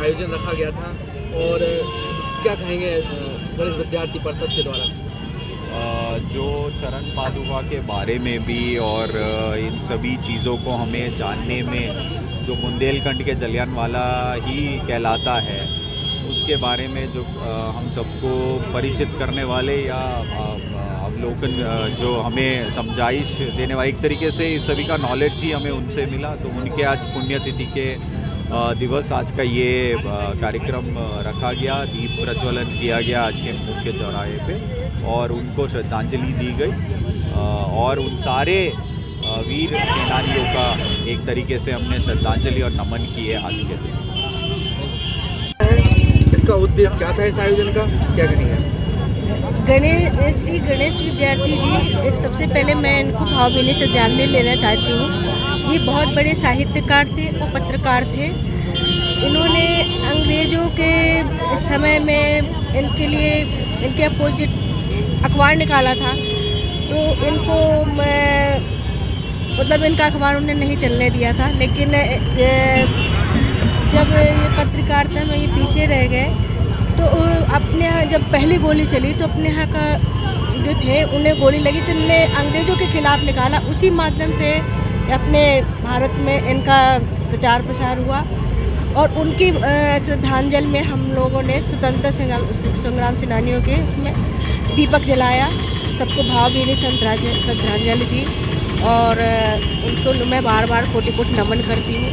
आयोजन रखा गया था और क्या कहेंगे गणेश विद्यार्थी परिषद के द्वारा? जो चरण पादुका के बारे में भी और इन सभी चीज़ों को हमें जानने में जो बुंदेलखंड के जलियांवाला ही कहलाता है, उसके बारे में जो हम सबको परिचित करने वाले या अवलोकन जो हमें समझाइश देने वाले, एक तरीके से इस सभी का नॉलेज ही हमें उनसे मिला। तो उनके आज पुण्यतिथि के दिवस आज का ये कार्यक्रम रखा गया, दीप प्रज्वलन किया गया आज के मुख्य चौराहे पे और उनको श्रद्धांजलि दी गई और उन सारे वीर सेनानियों का एक तरीके से हमने श्रद्धांजलि और नमन किए आज के दिन। इसका उद्देश्य क्या था इस आयोजन का, क्या करेंगे? गणेश विद्यार्थी जी, एक सबसे पहले मैं इनको भावभीनी श्रद्धांजलि लेना चाहती हूँ। ये बहुत बड़े साहित्यकार थे और पत्रकार थे। इन्होंने अंग्रेज़ों के समय में इनके लिए इनके अपोजिट अखबार निकाला था, तो इनको मतलब इनका अखबार उन्हें नहीं चलने दिया था। लेकिन जब ये पत्रकारिता में ये पीछे रह गए तो अपने यहाँ जब पहली गोली चली तो अपने यहाँ का जो थे उन्हें गोली लगी तो इन्होंने अंग्रेज़ों के खिलाफ़ निकाला। उसी माध्यम से अपने भारत में इनका प्रचार प्रसार हुआ और उनकी श्रद्धांजलि में हम लोगों ने स्वतंत्रता संग्राम सेनानियों के उसमें दीपक जलाया, सबको भावभीनी श्रद्धांजलि दी और उनको मैं बार बार कोटि-कोटि नमन करती हूँ।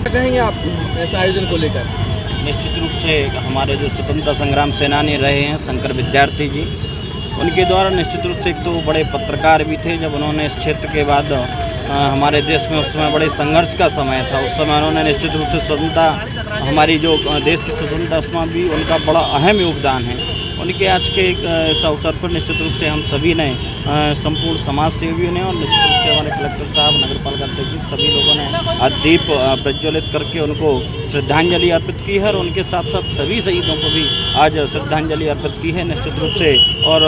क्या कहेंगे आप इस आयोजन को लेकर? निश्चित रूप से हमारे जो स्वतंत्रता संग्राम सेनानी रहे हैं शंकर विद्यार्थी जी, उनके द्वारा निश्चित रूप से एक तो बड़े पत्रकार भी थे। जब उन्होंने इस क्षेत्र के बाद हमारे देश में उस समय बड़े संघर्ष का समय था, उस समय उन्होंने निश्चित रूप से स्वतंत्रता, हमारी जो देश की स्वतंत्रता उसमें भी उनका बड़ा अहम योगदान है। उनके आज के इस अवसर पर निश्चित रूप से हम सभी ने संपूर्ण समाज सेवियों ने और निश्चित रूप से हमारे कलेक्टर साहब, नगर पालिका अध्यक्ष, सभी लोगों ने आज दीप प्रज्वलित करके उनको श्रद्धांजलि अर्पित की है और उनके साथ साथ सभी शहीदों को भी आज श्रद्धांजलि अर्पित की है निश्चित रूप से। और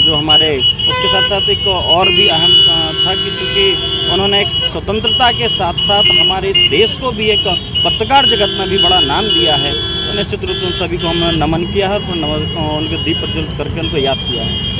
जो हमारे उसके साथ साथ एक और भी अहम था कि चूँकि उन्होंने एक स्वतंत्रता के साथ साथ हमारे देश को भी एक पत्रकार जगत में भी बड़ा नाम दिया है, तो निश्चित रूप से उन सभी को हमने नमन किया है और उनके दीप प्रज्वलित करके उनको याद किया है।